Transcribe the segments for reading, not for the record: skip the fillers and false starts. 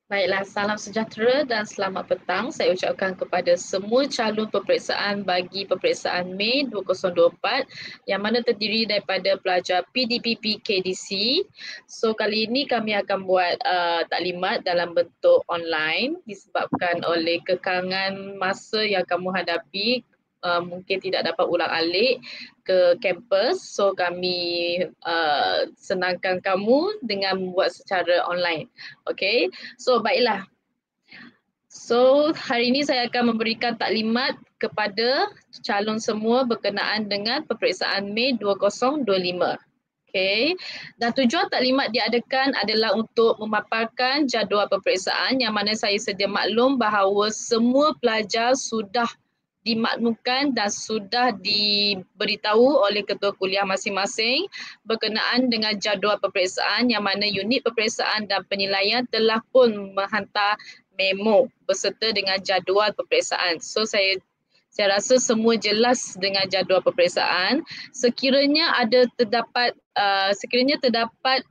Baiklah, salam sejahtera dan selamat petang. Saya ucapkan kepada semua calon peperiksaan bagi peperiksaan Mei 2024 yang mana terdiri daripada pelajar PDPP KDC. So kali ini kami akan buat taklimat dalam bentuk online disebabkan oleh kekangan masa yang kamu hadapi. Mungkin tidak dapat ulang alik ke kampus, so kami senangkan kamu dengan membuat secara online. Okay, so baiklah. So hari ini saya akan memberikan taklimat kepada calon semua berkenaan dengan peperiksaan Mei 2025. Okay. Dan tujuan taklimat diadakan adalah untuk memaparkan jadual peperiksaan yang mana saya sedia maklum bahawa semua pelajar sudah dimaklumkan dan sudah diberitahu oleh ketua kuliah masing-masing berkenaan dengan jadual peperiksaan yang mana unit peperiksaan dan penilaian telah pun menghantar memo berserta dengan jadual peperiksaan. So saya rasa semua jelas dengan jadual peperiksaan. Sekiranya terdapat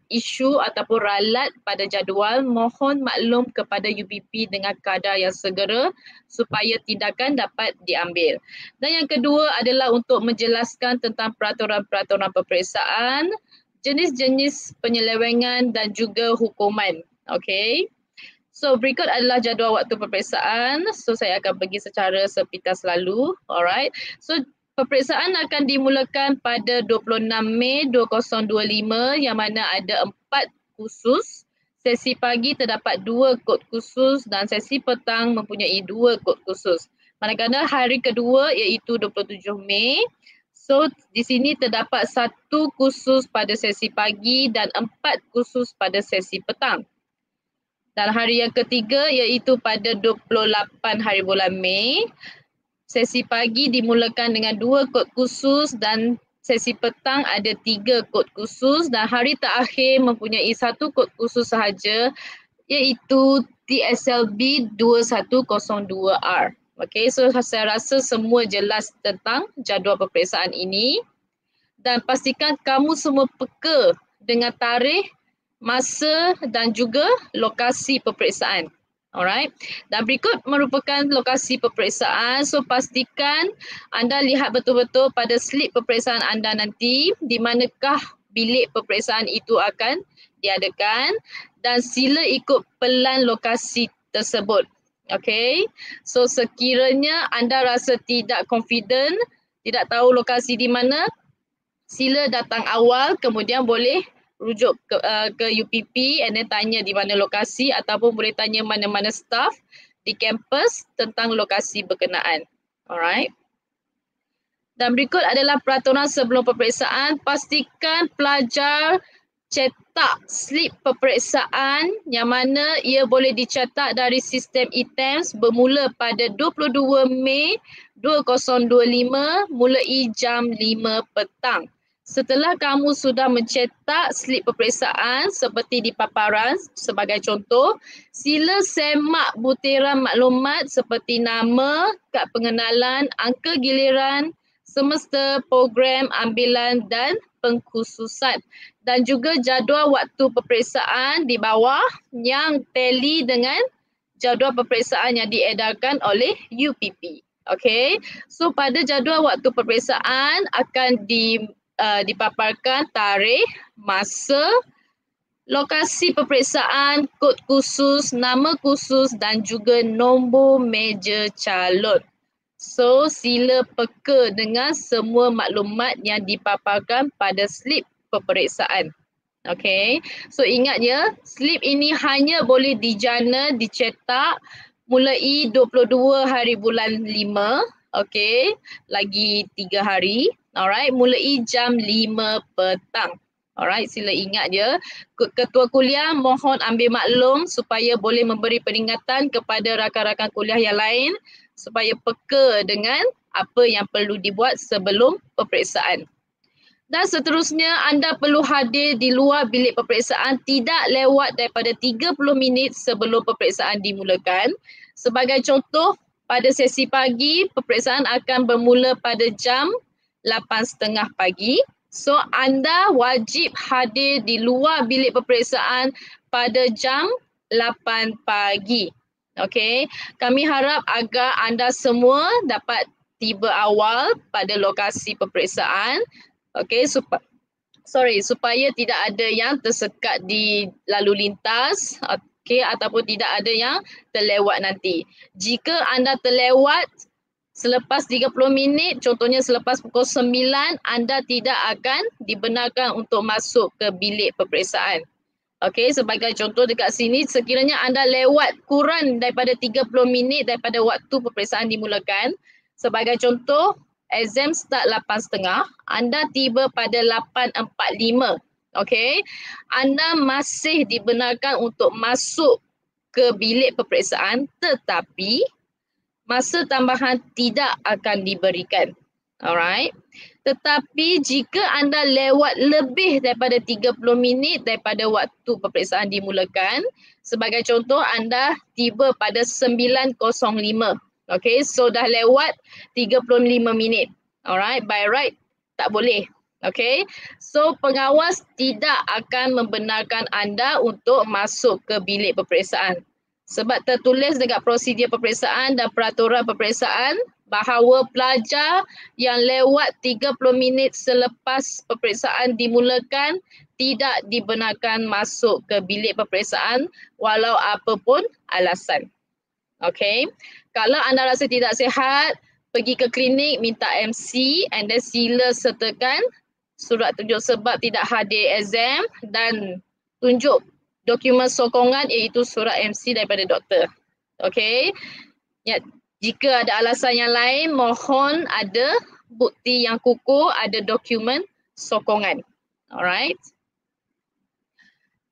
isu ataupun ralat pada jadual, mohon maklum kepada UPP dengan kadar yang segera supaya tindakan dapat diambil. Dan yang kedua adalah untuk menjelaskan tentang peraturan-peraturan peperiksaan, jenis-jenis penyelewengan dan juga hukuman. Okay. So berikut adalah jadual waktu peperiksaan. So saya akan pergi secara sepintas lalu. Alright. So peperiksaan akan dimulakan pada 26 Mei 2025 yang mana ada 4 khusus. Sesi pagi terdapat 2 kod khusus dan sesi petang mempunyai 2 kod khusus. Manakala hari kedua iaitu 27 Mei. So di sini terdapat 1 khusus pada sesi pagi dan 4 khusus pada sesi petang. Dan hari yang ketiga iaitu pada 28 hari bulan Mei. Sesi pagi dimulakan dengan 2 kod khusus dan sesi petang ada 3 kod khusus dan hari terakhir mempunyai 1 kod khusus sahaja iaitu TSLB 2102R. Okay, so saya rasa semua jelas tentang jadual peperiksaan ini dan pastikan kamu semua peka dengan tarikh, masa dan juga lokasi peperiksaan. Alright. Dan berikut merupakan lokasi peperiksaan. So pastikan anda lihat betul-betul pada slip peperiksaan anda nanti di manakah bilik peperiksaan itu akan diadakan dan sila ikut pelan lokasi tersebut. Okay. So sekiranya anda rasa tidak confident, tidak tahu lokasi di mana, sila datang awal kemudian boleh rujuk ke UPP and then tanya di mana lokasi ataupun boleh tanya mana-mana staff di kampus tentang lokasi berkenaan. Alright. Dan berikut adalah peraturan sebelum peperiksaan. Pastikan pelajar cetak slip peperiksaan yang mana ia boleh dicetak dari sistem e-TAMS bermula pada 22 Mei 2025 mulai jam 5 petang. Setelah kamu sudah mencetak slip peperiksaan seperti di paparan sebagai contoh, sila semak butiran maklumat seperti nama, kad pengenalan, angka giliran, semester, program, ambilan dan pengkhususan. Dan juga jadual waktu peperiksaan di bawah yang tally dengan jadual peperiksaan yang diedarkan oleh UPP. Okay, so pada jadual waktu peperiksaan akan dipaparkan tarikh, masa, lokasi peperiksaan, kod khusus, nama khusus dan juga nombor meja calon. So sila peka dengan semua maklumat yang dipaparkan pada slip peperiksaan. Okay, so ingat ya, slip ini hanya boleh dijana, dicetak mulai 22 hari bulan 5. Okay, lagi 3 hari. Alright, mulai jam 5 petang. Alright, sila ingat ya. Ketua kuliah mohon ambil maklum supaya boleh memberi peringatan kepada rakan-rakan kuliah yang lain supaya peka dengan apa yang perlu dibuat sebelum peperiksaan. Dan seterusnya, anda perlu hadir di luar bilik peperiksaan tidak lewat daripada 30 minit sebelum peperiksaan dimulakan. Sebagai contoh, pada sesi pagi, peperiksaan akan bermula pada jam 8.30 pagi. So, anda wajib hadir di luar bilik peperiksaan pada jam 8 pagi. Okey, kami harap agar anda semua dapat tiba awal pada lokasi peperiksaan. Okey, supaya tidak ada yang tersekat di lalu lintas, okey, ataupun tidak ada yang terlewat nanti. Jika anda terlewat selepas 30 minit, contohnya selepas pukul 9, anda tidak akan dibenarkan untuk masuk ke bilik peperiksaan. Okey, sebagai contoh dekat sini, sekiranya anda lewat kurang daripada 30 minit daripada waktu peperiksaan dimulakan, sebagai contoh, exam start 8.30, anda tiba pada 8.45. Okey, anda masih dibenarkan untuk masuk ke bilik peperiksaan, tetapi masa tambahan tidak akan diberikan. Alright. Tetapi jika anda lewat lebih daripada 30 minit daripada waktu peperiksaan dimulakan, sebagai contoh anda tiba pada 9.05. Okay, so dah lewat 35 minit. Alright, by right tak boleh. Okay, so pengawas tidak akan membenarkan anda untuk masuk ke bilik peperiksaan. Sebab tertulis dekat prosedur peperiksaan dan peraturan peperiksaan bahawa pelajar yang lewat 30 minit selepas peperiksaan dimulakan tidak dibenarkan masuk ke bilik peperiksaan walau apapun alasan. Okay. Kalau anda rasa tidak sihat, pergi ke klinik, minta MC and then sila sertakan surat tunjuk sebab tidak hadir exam dan tunjuk dokumen sokongan iaitu surat MC daripada doktor. Okey. Ya, jika ada alasan yang lain, mohon ada bukti yang kukuh, ada dokumen sokongan. Alright.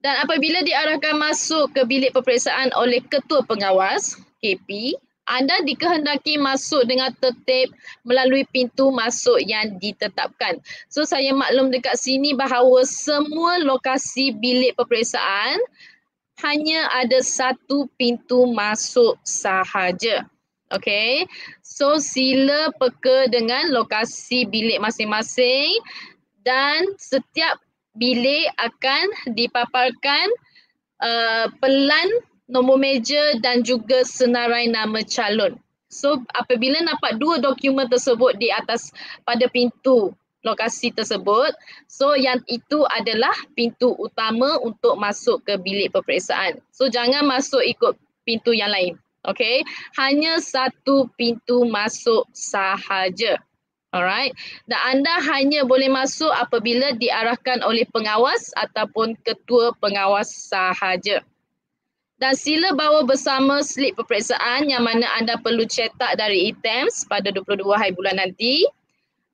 Dan apabila diarahkan masuk ke bilik peperiksaan oleh ketua pengawas, KP, anda dikehendaki masuk dengan tertib melalui pintu masuk yang ditetapkan. So saya maklum dekat sini bahawa semua lokasi bilik peperiksaan hanya ada satu pintu masuk sahaja. Okay, so sila peka dengan lokasi bilik masing-masing dan setiap bilik akan dipaparkan pelan nombor meja dan juga senarai nama calon. So apabila nampak dua dokumen tersebut di atas pada pintu lokasi tersebut, so yang itu adalah pintu utama untuk masuk ke bilik peperiksaan. So jangan masuk ikut pintu yang lain. Okay, hanya satu pintu masuk sahaja. Alright, dan anda hanya boleh masuk apabila diarahkan oleh pengawas ataupun ketua pengawas sahaja. Dan sila bawa bersama slip peperiksaan yang mana anda perlu cetak dari e-TAMS pada 22 hari bulan nanti,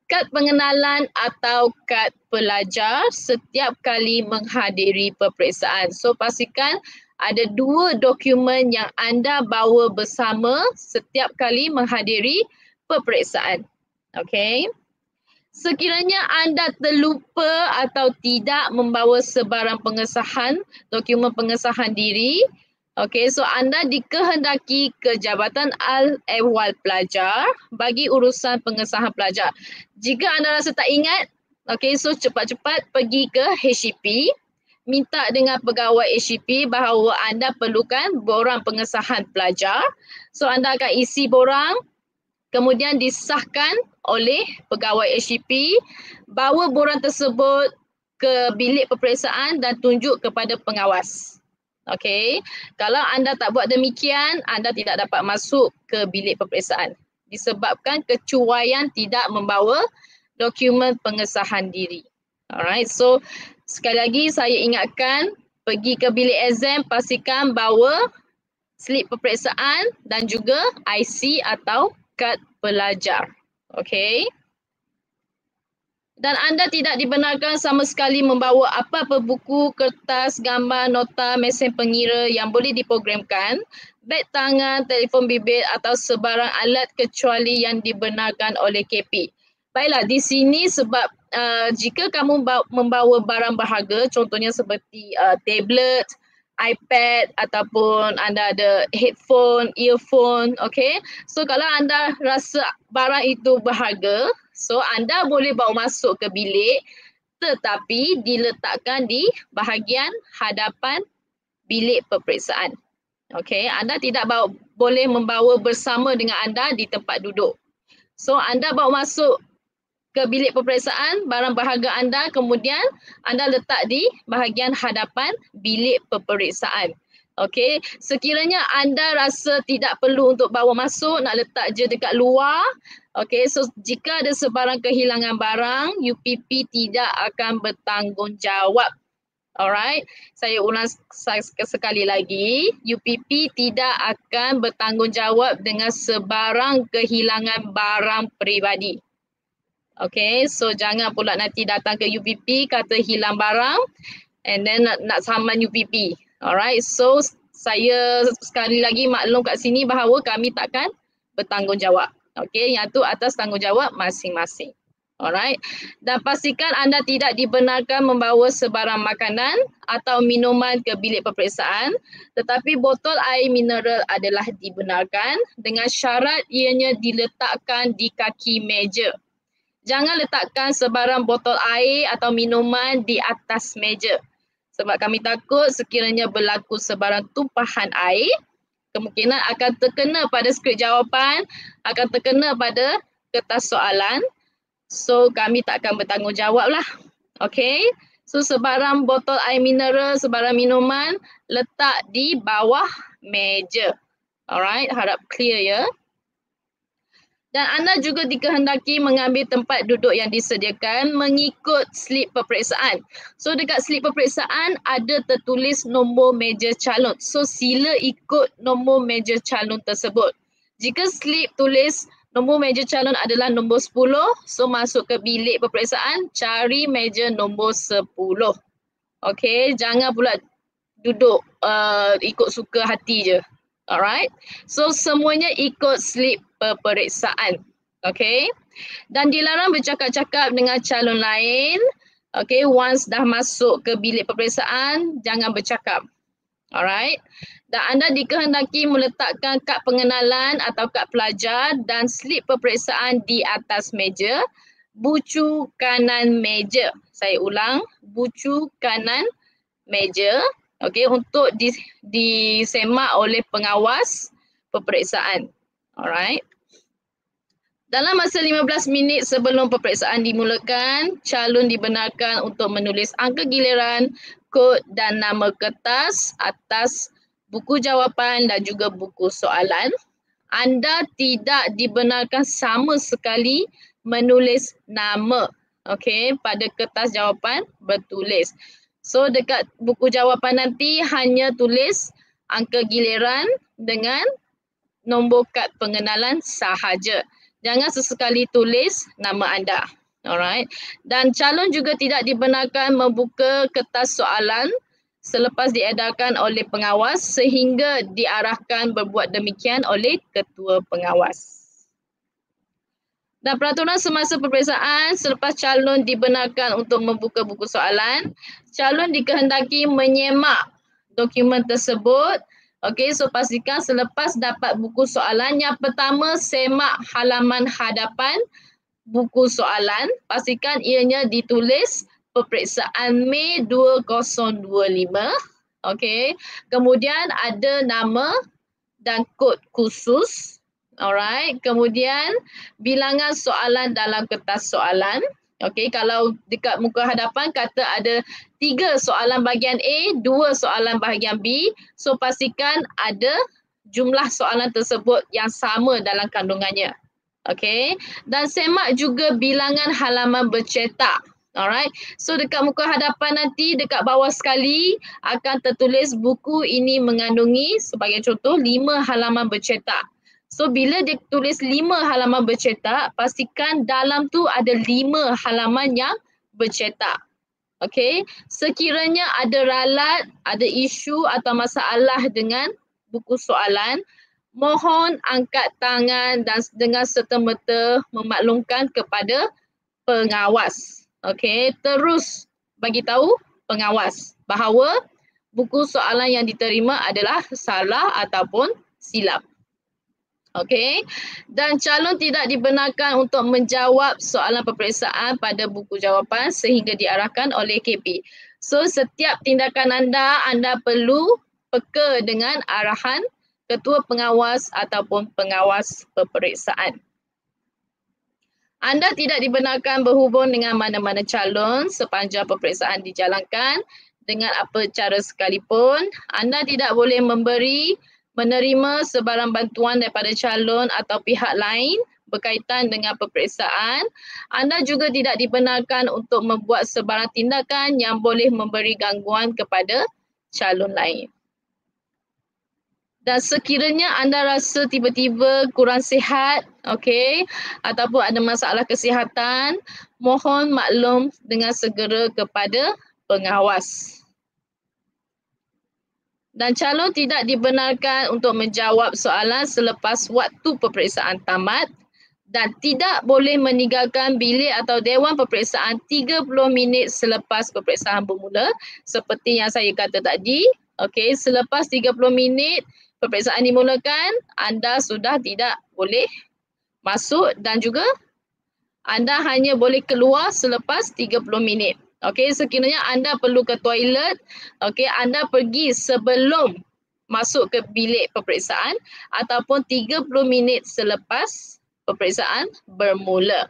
kad pengenalan atau kad pelajar setiap kali menghadiri peperiksaan. So pastikan ada dua dokumen yang anda bawa bersama setiap kali menghadiri peperiksaan. Okay. Sekiranya anda terlupa atau tidak membawa sebarang pengesahan, dokumen pengesahan diri, okay, so anda dikehendaki ke Jabatan Al-Ehwal Pelajar bagi urusan pengesahan pelajar. Jika anda rasa tak ingat, okay, so cepat-cepat pergi ke HCP, minta dengan pegawai HCP bahawa anda perlukan borang pengesahan pelajar. So anda akan isi borang, kemudian disahkan oleh pegawai HCP, bawa borang tersebut ke bilik peperiksaan dan tunjuk kepada pengawas. Okey, kalau anda tak buat demikian, anda tidak dapat masuk ke bilik peperiksaan disebabkan kecuaian tidak membawa dokumen pengesahan diri. Alright, so sekali lagi saya ingatkan, pergi ke bilik exam pastikan bawa slip peperiksaan dan juga IC atau kad pelajar. Okey. Dan anda tidak dibenarkan sama sekali membawa apa-apa buku, kertas, gambar, nota, mesin pengira yang boleh diprogramkan, beg tangan, telefon bimbit atau sebarang alat kecuali yang dibenarkan oleh KP. Baiklah, di sini sebab jika kamu membawa barang berharga, contohnya seperti tablet, iPad ataupun anda ada headphone, earphone, okay. So kalau anda rasa barang itu berharga, so anda boleh bawa masuk ke bilik tetapi diletakkan di bahagian hadapan bilik peperiksaan. Okey, anda tidak boleh membawa bersama dengan anda di tempat duduk. So anda bawa masuk ke bilik peperiksaan barang berharga anda, kemudian anda letak di bahagian hadapan bilik peperiksaan. Okey, sekiranya anda rasa tidak perlu untuk bawa masuk, nak letak je dekat luar. Okey, so jika ada sebarang kehilangan barang, UPP tidak akan bertanggungjawab. Alright, saya ulang sekali lagi, UPP tidak akan bertanggungjawab dengan sebarang kehilangan barang peribadi. Okay, so jangan pula nanti datang ke UPP kata hilang barang and then nak saman UPP. Alright, so saya sekali lagi maklum kat sini bahawa kami takkan bertanggungjawab. Okay, yang tu atas tanggungjawab masing-masing. Alright, dan pastikan anda tidak dibenarkan membawa sebarang makanan atau minuman ke bilik peperiksaan, tetapi botol air mineral adalah dibenarkan dengan syarat ianya diletakkan di kaki meja. Jangan letakkan sebarang botol air atau minuman di atas meja. Sebab kami takut sekiranya berlaku sebarang tumpahan air, kemungkinan akan terkena pada skrip jawapan, akan terkena pada kertas soalan. So kami tak akan bertanggungjawab lah. Okay. So sebarang botol air mineral, sebarang minuman letak di bawah meja. Alright, harap clear ya. Dan anda juga dikehendaki mengambil tempat duduk yang disediakan mengikut slip peperiksaan. So dekat slip peperiksaan ada tertulis nombor meja calon. So sila ikut nombor meja calon tersebut. Jika slip tulis nombor meja calon adalah nombor 10, so masuk ke bilik peperiksaan, cari meja nombor 10. Okey, jangan pula duduk ikut suka hati je. Alright, so semuanya ikut slip peperiksaan. Okey, dan dilarang bercakap-cakap dengan calon lain. Okey, once dah masuk ke bilik peperiksaan, jangan bercakap. Alright. Dan anda dikehendaki meletakkan kad pengenalan atau kad pelajar dan slip peperiksaan di atas meja, bucu kanan meja. Saya ulang, bucu kanan meja. Okey, untuk disemak oleh pengawas peperiksaan. Alright. Dalam masa 15 minit sebelum peperiksaan dimulakan, calon dibenarkan untuk menulis angka giliran, kod dan nama kertas atas buku jawapan dan juga buku soalan. Anda tidak dibenarkan sama sekali menulis nama, okey, pada kertas jawapan bertulis. So dekat buku jawapan nanti hanya tulis angka giliran dengan nombor kad pengenalan sahaja. Jangan sesekali tulis nama anda. Alright. Dan calon juga tidak dibenarkan membuka kertas soalan selepas diedarkan oleh pengawas sehingga diarahkan berbuat demikian oleh ketua pengawas. Dan peraturan semasa peperiksaan, selepas calon dibenarkan untuk membuka buku soalan, calon dikehendaki menyemak dokumen tersebut. Okey, so pastikan selepas dapat buku soalan, yang pertama semak halaman hadapan buku soalan. Pastikan ianya ditulis peperiksaan Mei 2025. Okey, kemudian ada nama dan kod khusus. Alright, kemudian bilangan soalan dalam kertas soalan. Okey, kalau dekat muka hadapan kata ada 3 soalan bahagian A, 2 soalan bahagian B. So pastikan ada jumlah soalan tersebut yang sama dalam kandungannya. Okey, dan semak juga bilangan halaman bercetak. Alright, so dekat muka hadapan nanti dekat bawah sekali akan tertulis buku ini mengandungi sebagai contoh 5 halaman bercetak. So bila dia tulis 5 halaman bercetak, pastikan dalam tu ada 5 halaman yang bercetak. Okey, sekiranya ada ralat, ada isu atau masalah dengan buku soalan, mohon angkat tangan dan dengan serta-merta memaklumkan kepada pengawas. Okey, terus bagi tahu pengawas bahawa buku soalan yang diterima adalah salah ataupun silap. Okey, dan calon tidak dibenarkan untuk menjawab soalan peperiksaan pada buku jawapan sehingga diarahkan oleh KP. So setiap tindakan anda perlu peka dengan arahan ketua pengawas ataupun pengawas peperiksaan. Anda tidak dibenarkan berhubung dengan mana-mana calon sepanjang peperiksaan dijalankan dengan apa cara sekalipun. Anda tidak boleh menerima sebarang bantuan daripada calon atau pihak lain berkaitan dengan peperiksaan. Anda juga tidak dibenarkan untuk membuat sebarang tindakan yang boleh memberi gangguan kepada calon lain. Dan sekiranya anda rasa tiba-tiba kurang sihat, okey, ataupun ada masalah kesihatan, mohon maklum dengan segera kepada pengawas. Dan calon tidak dibenarkan untuk menjawab soalan selepas waktu peperiksaan tamat dan tidak boleh meninggalkan bilik atau dewan peperiksaan 30 minit selepas peperiksaan bermula. Seperti yang saya kata tadi, okey, selepas 30 minit peperiksaan dimulakan, anda sudah tidak boleh masuk dan juga anda hanya boleh keluar selepas 30 minit. Okey, sekiranya anda perlu ke toilet, okey, anda pergi sebelum masuk ke bilik peperiksaan ataupun 30 minit selepas peperiksaan bermula.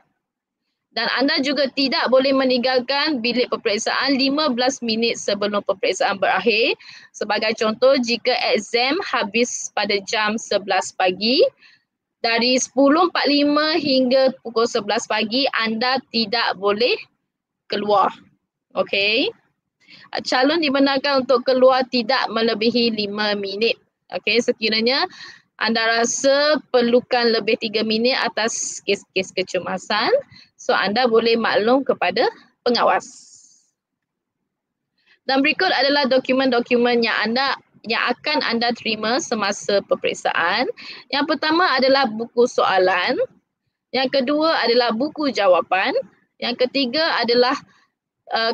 Dan anda juga tidak boleh meninggalkan bilik peperiksaan 15 minit sebelum peperiksaan berakhir. Sebagai contoh, jika exam habis pada jam 11 pagi, dari 10.45 hingga pukul 11 pagi, anda tidak boleh keluar. Okey. Calon dibenarkan untuk keluar tidak melebihi 5 minit. Okey, sekiranya anda rasa perlukan lebih 3 minit atas kes-kes kecemasan, so anda boleh maklum kepada pengawas. Dan berikut adalah dokumen-dokumen yang akan anda terima semasa peperiksaan. Yang pertama adalah buku soalan. Yang kedua adalah buku jawapan. Yang ketiga adalah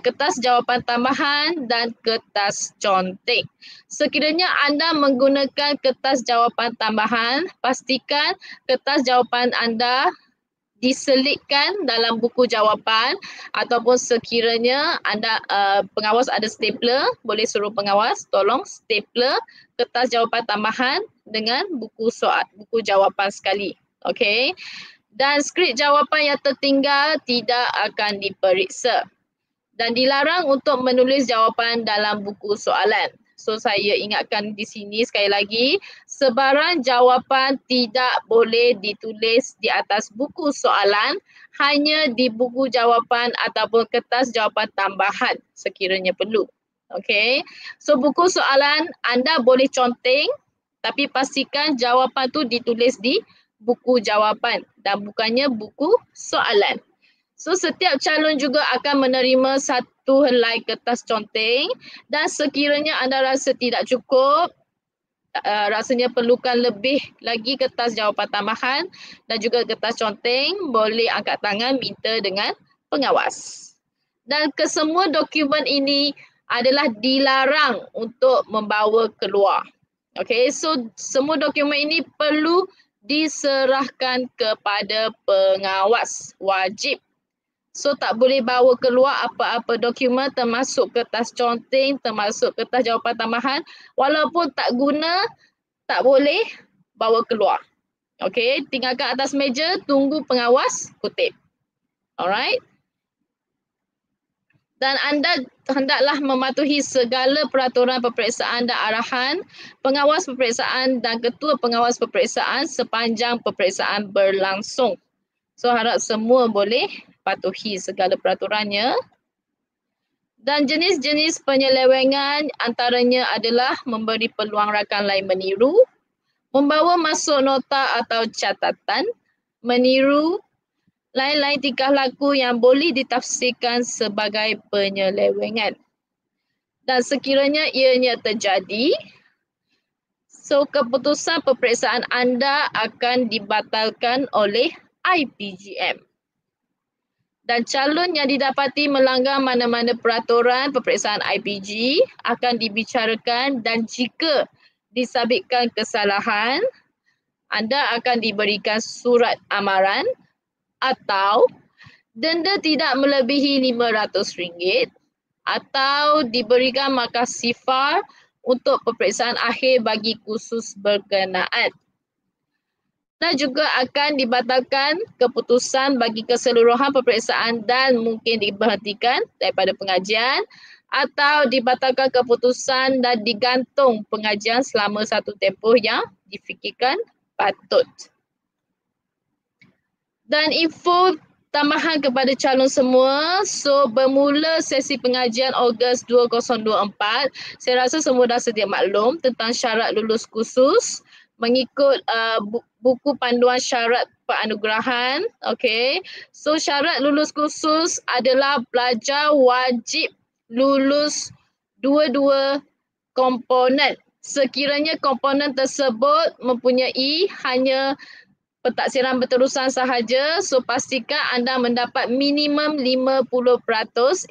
kertas jawapan tambahan dan kertas contek. Sekiranya anda menggunakan kertas jawapan tambahan, pastikan kertas jawapan anda diselitkan dalam buku jawapan ataupun sekiranya anda pengawas ada stapler, boleh suruh pengawas tolong stapler kertas jawapan tambahan dengan buku jawapan sekali. Okey. Dan skrip jawapan yang tertinggal tidak akan diperiksa. Dan dilarang untuk menulis jawapan dalam buku soalan. So saya ingatkan di sini sekali lagi, sebarang jawapan tidak boleh ditulis di atas buku soalan, hanya di buku jawapan ataupun kertas jawapan tambahan sekiranya perlu. Okey. So buku soalan anda boleh conteng, tapi pastikan jawapan tu ditulis di buku jawapan dan bukannya buku soalan. So setiap calon juga akan menerima satu helai kertas conteng dan sekiranya anda rasa tidak cukup, rasanya perlukan lebih lagi kertas jawapan tambahan dan juga kertas conteng, boleh angkat tangan minta dengan pengawas. Dan kesemua dokumen ini adalah dilarang untuk membawa keluar. Okey, so semua dokumen ini perlu diserahkan kepada pengawas, wajib. So tak boleh bawa keluar apa-apa dokumen termasuk kertas conteng, termasuk kertas jawapan tambahan. Walaupun tak guna, tak boleh bawa keluar. Okey, tinggalkan atas meja, tunggu pengawas kutip. Alright. Dan anda hendaklah mematuhi segala peraturan peperiksaan dan arahan pengawas peperiksaan dan ketua pengawas peperiksaan sepanjang peperiksaan berlangsung. So harap semua boleh patuhi segala peraturannya. Dan jenis-jenis penyelewengan antaranya adalah memberi peluang rakan lain meniru, membawa masuk nota atau catatan, meniru, lain-lain tingkah laku yang boleh ditafsirkan sebagai penyelewengan. Dan sekiranya ianya terjadi, so keputusan peperiksaan anda akan dibatalkan oleh IPGM. Dan calon yang didapati melanggar mana-mana peraturan peperiksaan IPG akan dibicarakan dan jika disabitkan kesalahan, anda akan diberikan surat amaran atau denda tidak melebihi RM500 atau diberikan markah sifar untuk peperiksaan akhir bagi kursus berkenaan. Dan juga akan dibatalkan keputusan bagi keseluruhan peperiksaan dan mungkin diberhentikan daripada pengajian atau dibatalkan keputusan dan digantung pengajian selama satu tempoh yang difikirkan patut. Dan info tambahan kepada calon semua, so bermula sesi pengajian Ogos 2024, saya rasa semua dah sedia maklum tentang syarat lulus kursus mengikut buku panduan syarat penganugerahan. Okay, so syarat lulus kursus adalah pelajar wajib lulus dua-dua komponen. Sekiranya komponen tersebut mempunyai hanya pentaksiran berterusan sahaja, so pastikan anda mendapat minimum 50%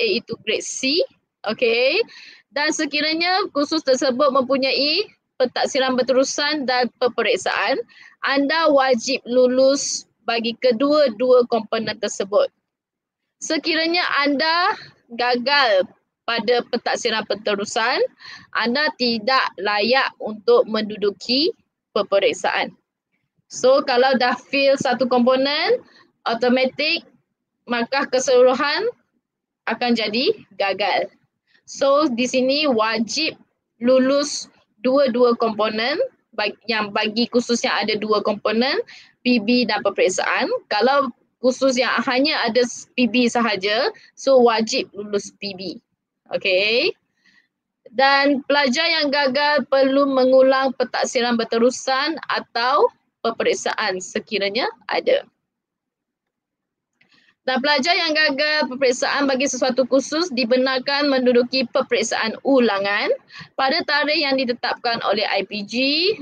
iaitu grade C. Okay, dan sekiranya kursus tersebut mempunyai pentaksiran berterusan dan peperiksaan, anda wajib lulus bagi kedua-dua komponen tersebut. Sekiranya anda gagal pada pentaksiran berterusan, anda tidak layak untuk menduduki peperiksaan. So kalau dah fail satu komponen, automatik maka keseluruhan akan jadi gagal. So di sini wajib lulus dua-dua komponen yang bagi kursus yang ada dua komponen, PB dan peperiksaan. Kalau kursus yang hanya ada PB sahaja, so wajib lulus PB. Okay. Dan pelajar yang gagal perlu mengulang pentaksiran berterusan atau peperiksaan sekiranya ada. Dan pelajar yang gagal peperiksaan bagi sesuatu kursus dibenarkan menduduki peperiksaan ulangan pada tarikh yang ditetapkan oleh IPG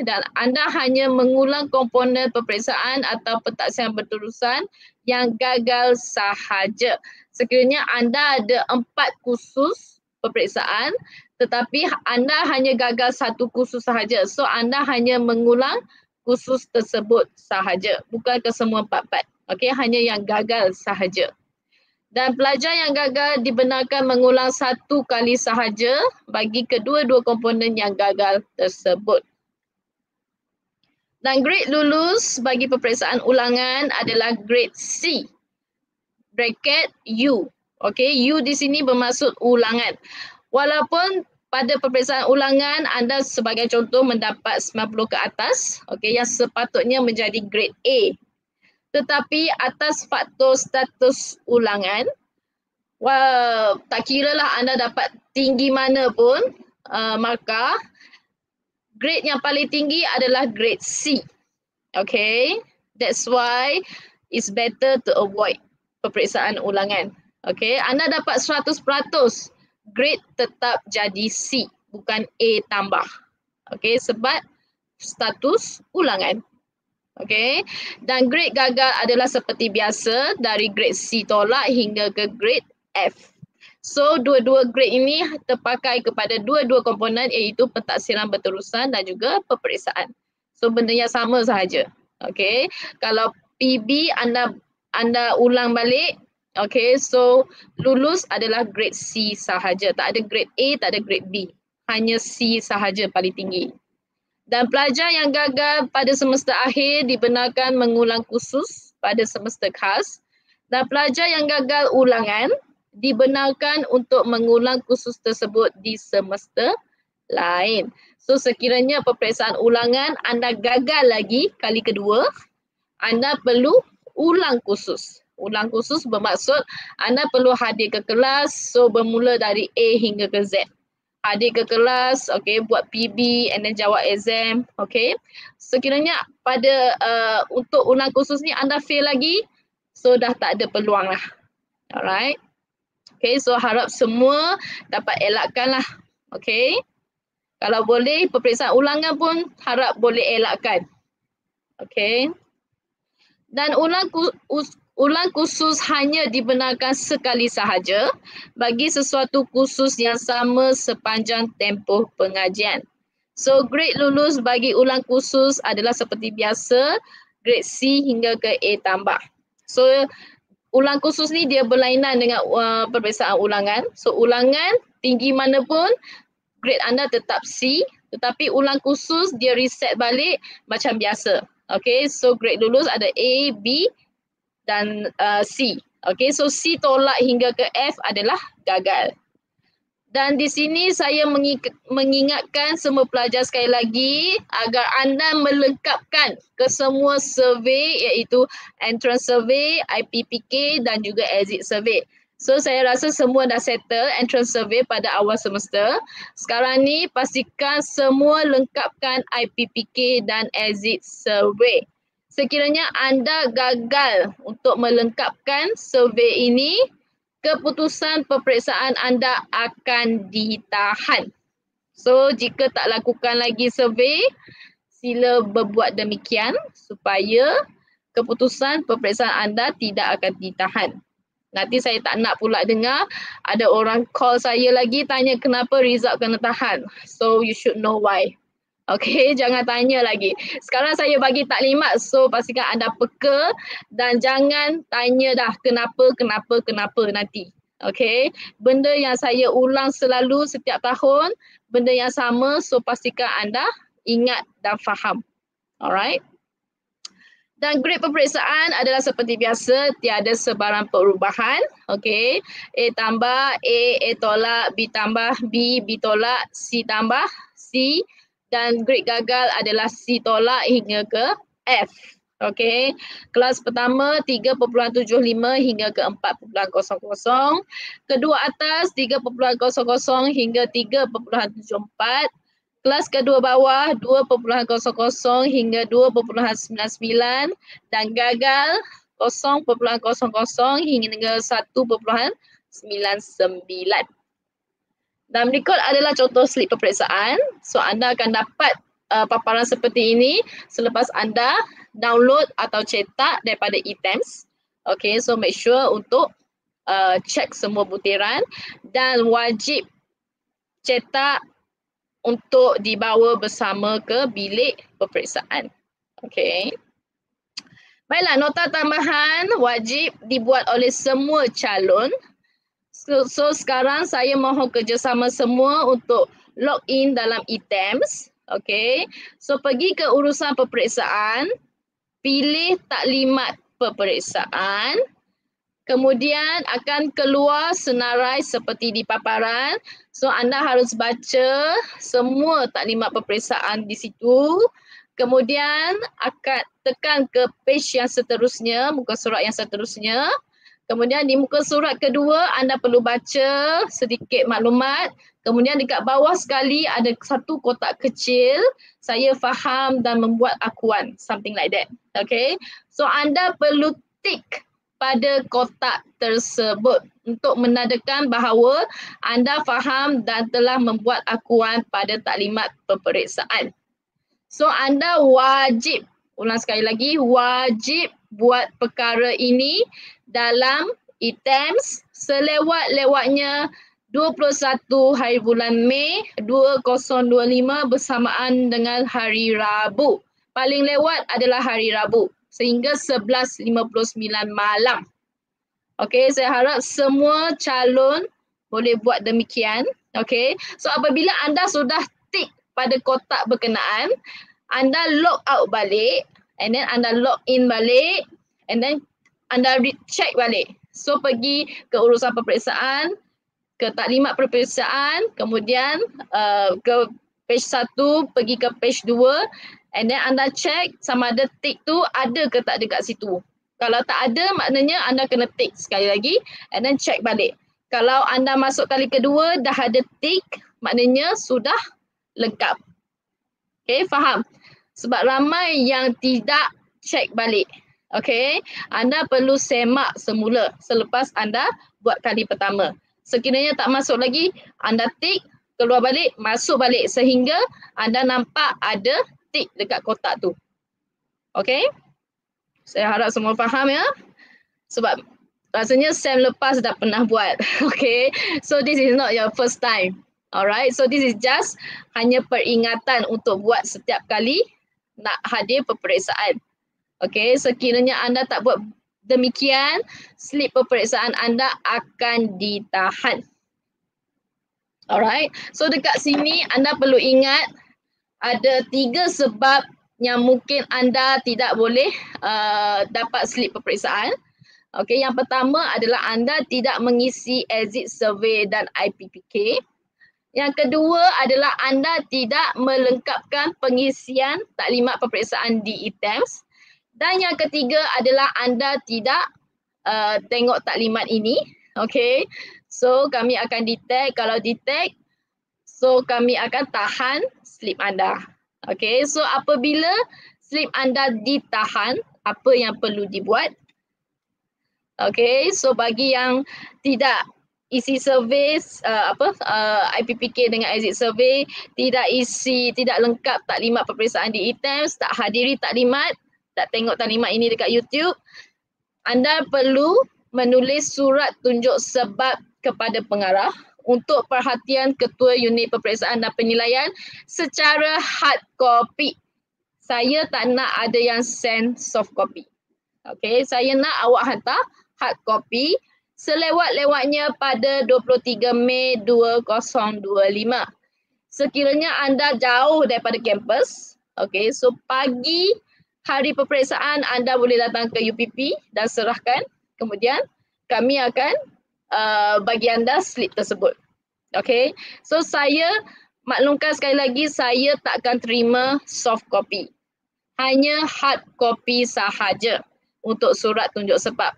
dan anda hanya mengulang komponen peperiksaan atau pentaksiran berterusan yang gagal sahaja. Sekiranya anda ada 4 kursus peperiksaan tetapi anda hanya gagal satu kursus sahaja. So anda hanya mengulang kursus tersebut sahaja, bukan ke semua 4-4. Okey, hanya yang gagal sahaja. Dan pelajar yang gagal dibenarkan mengulang satu kali sahaja bagi kedua-dua komponen yang gagal tersebut. Dan grade lulus bagi peperiksaan ulangan adalah grade C. Bracket U. Okey, U di sini bermaksud ulangan. Walaupun pada peperiksaan ulangan anda sebagai contoh mendapat 90 ke atas, okey, yang sepatutnya menjadi grade A. Tetapi atas faktor status ulangan, tak kiralah anda dapat tinggi mana pun, maka grade yang paling tinggi adalah grade C. Okay, that's why it's better to avoid peperiksaan ulangan. Okay, anda dapat 100%, grade tetap jadi C, bukan A tambah. Okay, sebab status ulangan. Okay, dan grade gagal adalah seperti biasa dari grade C tolak hingga ke grade F. So dua-dua grade ini terpakai kepada dua-dua komponen iaitu pentaksiran berterusan dan juga peperiksaan. So benda yang sama sahaja. Okay, kalau PB anda ulang balik, okay, so lulus adalah grade C sahaja. Tak ada grade A, tak ada grade B. Hanya C sahaja paling tinggi. Dan pelajar yang gagal pada semester akhir dibenarkan mengulang kursus pada semester khas. Dan pelajar yang gagal ulangan dibenarkan untuk mengulang kursus tersebut di semester lain. So sekiranya peperiksaan ulangan anda gagal lagi kali kedua, anda perlu ulang kursus. Ulang kursus bermaksud anda perlu hadir ke kelas, so bermula dari A hingga ke Z. Hadir ke kelas, okay, buat PB and then jawab exam, okay. Sekiranya pada untuk ulang kursus ni anda fail lagi, so dah tak ada peluang lah. Alright. Okay, so harap semua dapat elakkan lah. Okay. Kalau boleh peperiksaan ulangan pun harap boleh elakkan. Okay. Dan ulang kursus hanya dibenarkan sekali sahaja bagi sesuatu kursus yang sama sepanjang tempoh pengajian. So grade lulus bagi ulang kursus adalah seperti biasa, grade C hingga ke A tambah. So ulang kursus ni dia berlainan dengan peperiksaan ulangan. So ulangan tinggi mana pun, grade anda tetap C, tetapi ulang khusus dia reset balik macam biasa. Okay, so grade lulus ada A, B dan C. Okay, so C tolak hingga ke F adalah gagal. Dan di sini saya mengingatkan semua pelajar sekali lagi agar anda melengkapkan kesemua survey iaitu entrance survey, IPPK dan juga exit survey. So saya rasa semua dah settle entrance survey pada awal semester. Sekarang ni pastikan semua lengkapkan IPPK dan exit survey. Sekiranya anda gagal untuk melengkapkan survey ini, keputusan peperiksaan anda akan ditahan. So, jika tak lakukan lagi survey, sila berbuat demikian supaya keputusan peperiksaan anda tidak akan ditahan. Nanti saya tak nak pula dengar ada orang call saya lagi tanya kenapa result kena tahan. So, you should know why. Okay, jangan tanya lagi. Sekarang saya bagi taklimat, so pastikan anda peka dan jangan tanya dah kenapa nanti. Okay, benda yang saya ulang selalu setiap tahun, benda yang sama, so pastikan anda ingat dan faham. Alright. Dan grade peperiksaan adalah seperti biasa, tiada sebarang perubahan. Okay, A tambah, A tolak, B tambah, B tolak, C tambah, C. Dan grade gagal adalah C tolak hingga ke F. Okay. Kelas pertama 3.75 hingga ke 4.00. Kedua atas 3.00 hingga 3.74. Kelas kedua bawah 2.00 hingga 2.99. Dan gagal 0.00 hingga 1.99. Dan berikut adalah contoh slip peperiksaan. So anda akan dapat paparan seperti ini selepas anda download atau cetak daripada e-Thames. Okay, so make sure untuk check semua butiran dan wajib cetak untuk dibawa bersama ke bilik peperiksaan. Okay. Baiklah, nota tambahan wajib dibuat oleh semua calon. So sekarang saya mohon kerjasama semua untuk login dalam e-Thames. Okay. So pergi ke urusan peperiksaan. Pilih taklimat peperiksaan. Kemudian akan keluar senarai seperti di paparan. So anda harus baca semua taklimat peperiksaan di situ. Kemudian akan tekan ke page yang seterusnya, muka surat yang seterusnya. Kemudian di muka surat kedua anda perlu baca sedikit maklumat. Kemudian dekat bawah sekali ada satu kotak kecil. Saya faham dan membuat akuan. Something like that. Okay. So anda perlu tick pada kotak tersebut untuk menandakan bahawa anda faham dan telah membuat akuan pada taklimat peperiksaan. So anda wajib, ulang sekali lagi, wajib buat perkara ini dalam e-Thames selewat-lewatnya 21 hari bulan Mei 2025 bersamaan dengan hari Rabu. Paling lewat adalah hari Rabu sehingga 11.59 malam. Okey, saya harap semua calon boleh buat demikian. Okey, so apabila anda sudah tick pada kotak berkenaan, anda log out balik and then anda log in balik and then anda check balik. So pergi ke urusan peperiksaan, ke taklimat peperiksaan, kemudian ke page 1, pergi ke page 2 and then anda check sama ada tick tu ada ke tak ada kat situ. Kalau tak ada maknanya anda kena tick sekali lagi and then check balik. Kalau anda masuk kali kedua dah ada tick maknanya sudah lengkap. Okay, faham? Sebab ramai yang tidak check balik. Okay, anda perlu semak semula selepas anda buat kali pertama. Sekiranya tak masuk lagi, anda tick, keluar balik, masuk balik sehingga anda nampak ada tick dekat kotak tu. Okay, saya harap semua faham ya. Sebab rasanya SEM lepas dah pernah buat. Okay, so this is not your first time. Alright, so this is just hanya peringatan untuk buat setiap kali nak hadir peperiksaan. Okay, sekiranya anda tak buat demikian, slip peperiksaan anda akan ditahan. Alright. So dekat sini anda perlu ingat ada 3 sebab yang mungkin anda tidak boleh dapat slip peperiksaan. Okey, yang pertama adalah anda tidak mengisi exit survey dan IPPK. Yang kedua adalah anda tidak melengkapkan pengisian taklimat peperiksaan di e-TAMS. Dan yang ketiga adalah anda tidak tengok taklimat ini. Okey. So kami akan detect, kalau detect, so kami akan tahan slip anda. Okey, so apabila slip anda ditahan, apa yang perlu dibuat? Okey, so bagi yang tidak isi survey IPPK dengan exit survey, tidak lengkap taklimat peperiksaan di e-TAMS, tak hadiri taklimat, tak tengok taklimat ini dekat YouTube, anda perlu menulis surat tunjuk sebab kepada pengarah untuk perhatian Ketua Unit Peperiksaan dan Penilaian secara hard copy. Saya tak nak ada yang send soft copy. Okey, saya nak awak hantar hard copy selewat-lewatnya pada 23 Mei 2025. Sekiranya anda jauh daripada kampus, okey, so pagi hari peperiksaan anda boleh datang ke UPP dan serahkan. Kemudian kami akan bagi anda slip tersebut. Okey, so saya maklumkan sekali lagi, saya takkan terima soft copy. Hanya hard copy sahaja untuk surat tunjuk sebab.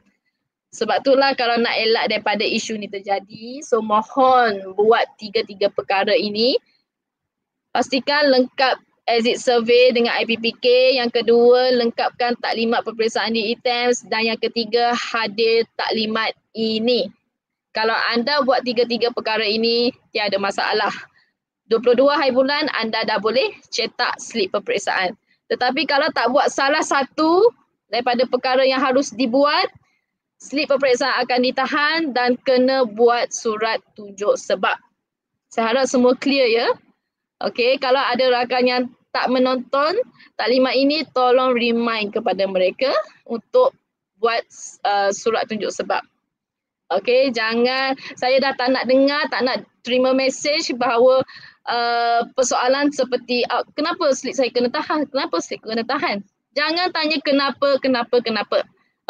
Sebab itulah kalau nak elak daripada isu ni terjadi, so mohon buat tiga-tiga perkara ini. Pastikan lengkap exit survey dengan IPPK. Yang kedua, lengkapkan taklimat peperiksaan di e-TAMS. Dan yang ketiga, hadir taklimat ini. Kalau anda buat tiga-tiga perkara ini, tiada masalah. 22 hari bulan anda dah boleh cetak slip peperiksaan. Tetapi kalau tak buat salah satu daripada perkara yang harus dibuat, slip peperiksaan akan ditahan dan kena buat surat tunjuk sebab. Saya harap semua clear ya. Okey, kalau ada rakan yang tak menonton taklimat ini, tolong remind kepada mereka untuk buat surat tunjuk sebab. Okey, jangan, saya dah tak nak dengar, tak nak terima mesej bahawa persoalan seperti kenapa slip saya kena tahan, kenapa slip kena tahan. Jangan tanya kenapa.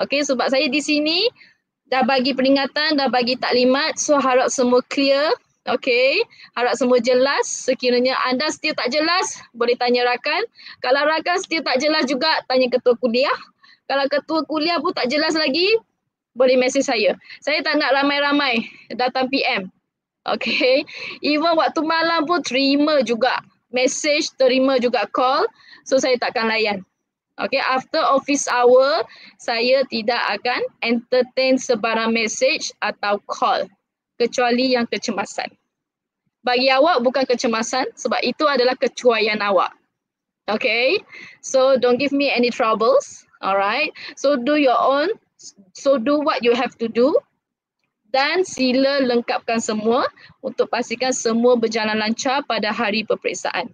Okey, sebab saya di sini dah bagi peringatan, dah bagi taklimat, so harap semua clear. Okey, harap semua jelas. Sekiranya anda still tak jelas, boleh tanya rakan. Kalau rakan still tak jelas juga, tanya ketua kuliah. Kalau ketua kuliah pun tak jelas lagi, boleh mesej saya. Saya tak nak ramai-ramai datang PM. Okay. Even waktu malam pun terima juga message, terima juga call. So saya takkan layan. Okay. After office hour, saya tidak akan entertain sebarang message atau call. Kecuali yang kecemasan. Bagi awak bukan kecemasan sebab itu adalah kecuaian awak. Okay. So don't give me any troubles. Alright. So do your own. So do what you have to do. Dan sila lengkapkan semua untuk pastikan semua berjalan lancar pada hari peperiksaan.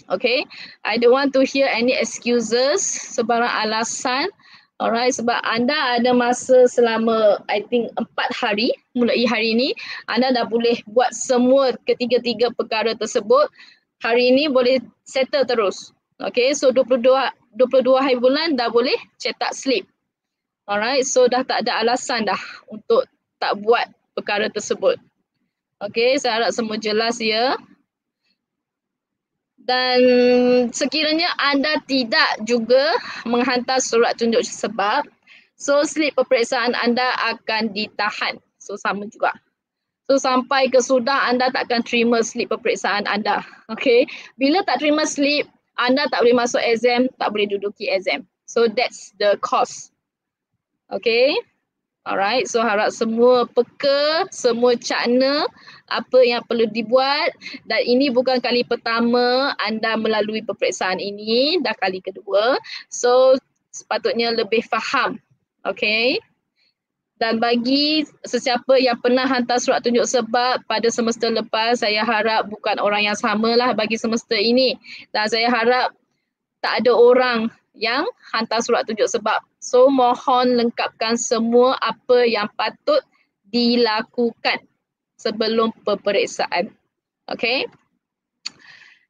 Okay, I don't want to hear any excuses, sebarang alasan. Alright, sebab anda ada masa selama I think 4 hari mulai hari ini, anda dah boleh buat semua ketiga-tiga perkara tersebut. Hari ini boleh settle terus. Okay, so 22 hari bulan dah boleh cetak slip. Alright, so dah tak ada alasan dah untuk tak buat perkara tersebut. Okey, saya harap semua jelas ya. Dan sekiranya anda tidak juga menghantar surat tunjuk sebab, so slip peperiksaan anda akan ditahan. So sama juga. So sampai ke sudah anda takkan terima slip peperiksaan anda. Okey, bila tak terima slip, anda tak boleh masuk exam, tak boleh duduki exam. So that's the cost. Okey. Alright, so harap semua peka, semua cakna apa yang perlu dibuat dan ini bukan kali pertama anda melalui peperiksaan ini, dah kali kedua. So sepatutnya lebih faham. Okay. Dan bagi sesiapa yang pernah hantar surat tunjuk sebab pada semester lepas, saya harap bukan orang yang samalah bagi semester ini. Dan saya harap tak ada orang yang hantar surat tunjuk sebab. So mohon lengkapkan semua apa yang patut dilakukan. sebelum peperiksaan. Okey.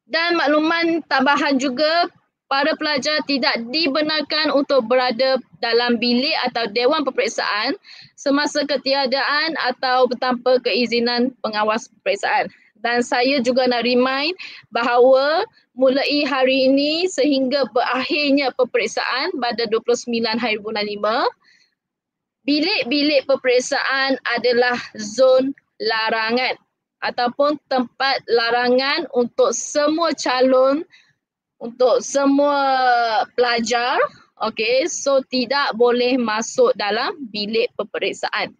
Dan makluman tambahan juga, para pelajar tidak dibenarkan untuk berada dalam bilik atau dewan peperiksaan semasa ketiadaan atau tanpa keizinan pengawas peperiksaan. Dan saya juga nak remind bahawa mulai hari ini sehingga berakhirnya peperiksaan pada 29 hari bulan 5, bilik-bilik peperiksaan adalah zon larangan ataupun tempat larangan untuk semua calon, untuk semua pelajar. Okey, so tidak boleh masuk dalam bilik peperiksaan.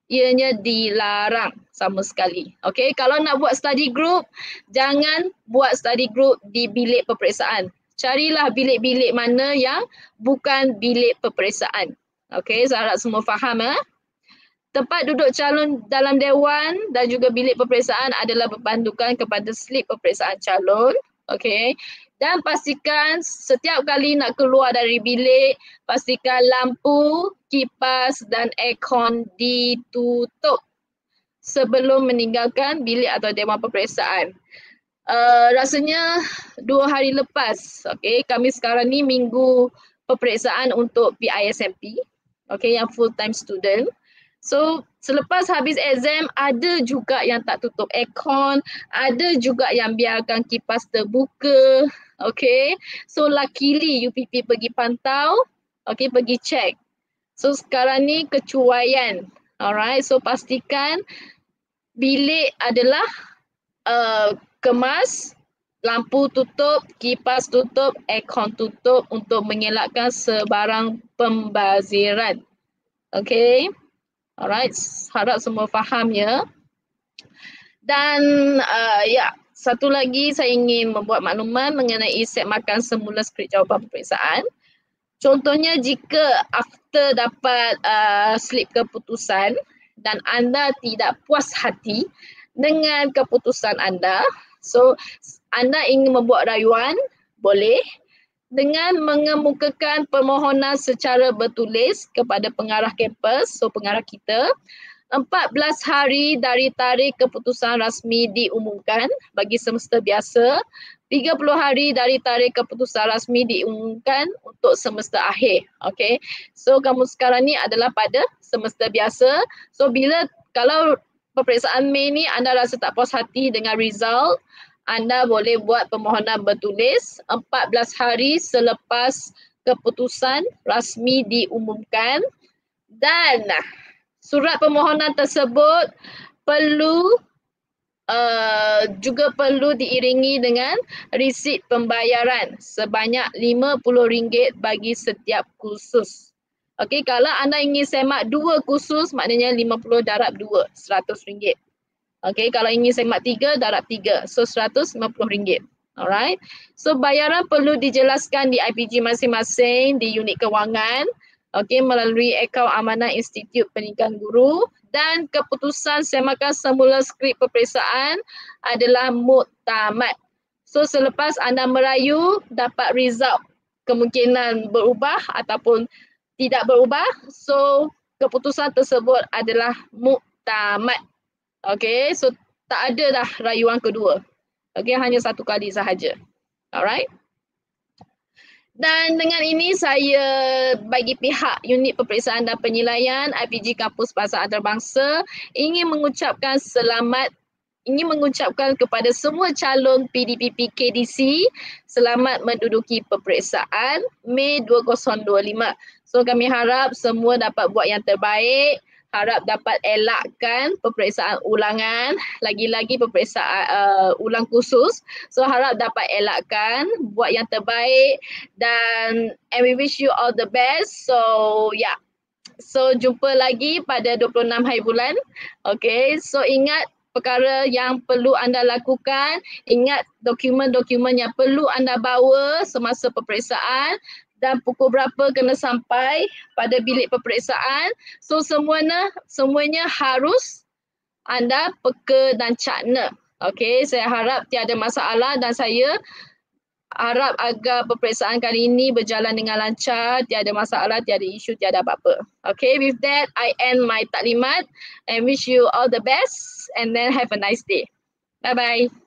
Ianya dilarang sama sekali. Okey, kalau nak buat study group, jangan buat study group di bilik peperiksaan. Carilah bilik-bilik mana yang bukan bilik peperiksaan. Okey, saya harap semua faham. Tempat duduk calon dalam dewan dan juga bilik peperiksaan adalah berpandukan kepada slip peperiksaan calon. Okey. Dan pastikan setiap kali nak keluar dari bilik, pastikan lampu, kipas dan aircon ditutup sebelum meninggalkan bilik atau dewan peperiksaan. Rasanya 2 hari lepas, okey, kami sekarang ni minggu peperiksaan untuk PISMP, okey, yang full time student. So selepas habis exam ada juga yang tak tutup aircon, ada juga yang biarkan kipas terbuka. Okay, so luckily UPP pergi pantau, okay, pergi check. So sekarang ni kecuaian. Alright, so pastikan bilik adalah kemas, lampu tutup, kipas tutup, aircon tutup untuk mengelakkan sebarang pembaziran. Okay. Alright, harap semua faham ya. Dan satu lagi saya ingin membuat makluman mengenai set makan semula skrip jawapan peperiksaan. Contohnya jika after dapat slip keputusan dan anda tidak puas hati dengan keputusan anda, so anda ingin membuat rayuan, boleh, dengan mengemukakan permohonan secara bertulis kepada pengarah kampus, so pengarah kita, 14 hari dari tarikh keputusan rasmi diumumkan bagi semester biasa, 30 hari dari tarikh keputusan rasmi diumumkan untuk semester akhir. Okay, so kamu sekarang ni adalah pada semester biasa. So kalau peperiksaan Mei ni anda rasa tak puas hati dengan result, anda boleh buat permohonan bertulis 14 hari selepas keputusan rasmi diumumkan, dan surat permohonan tersebut juga perlu diiringi dengan resit pembayaran sebanyak RM50 bagi setiap kursus. Okey, kalau anda ingin semak 2 kursus, maknanya 50 darab 2, RM100. Okey, kalau ingin semak 3, darab 3. So RM150. Alright. So bayaran perlu dijelaskan di IPG masing-masing di unit kewangan. Okey, melalui akaun amanah Institut Pendidikan Guru, dan keputusan semakan semula skrip peperiksaan adalah muktamad. So selepas anda merayu dapat result, kemungkinan berubah ataupun tidak berubah, so keputusan tersebut adalah muktamad. Okay, so tak ada dah rayuan kedua. Okay, hanya satu kali sahaja. Alright. Dan dengan ini saya bagi pihak unit peperiksaan dan penilaian IPG Kampus Pasar Antarabangsa ingin mengucapkan kepada semua calon PDPP KDC selamat menduduki peperiksaan Mei 2025. So kami harap semua dapat buat yang terbaik, harap dapat elakkan peperiksaan ulangan, lagi-lagi peperiksaan ulang khusus. So harap dapat elakkan, buat yang terbaik, and we wish you all the best. So yeah. So jumpa lagi pada 26 hari bulan. Okay, so ingat perkara yang perlu anda lakukan, ingat dokumen-dokumen yang perlu anda bawa semasa peperiksaan, dan pukul berapa kena sampai pada bilik peperiksaan. So semuanya harus anda peka dan cakna. Okey, saya harap tiada masalah dan saya Harap agar peperiksaan kali ini berjalan dengan lancar, tiada masalah, tiada isu, tiada apa-apa. Okay, with that, I end my taklimat and wish you all the best and then have a nice day. Bye-bye.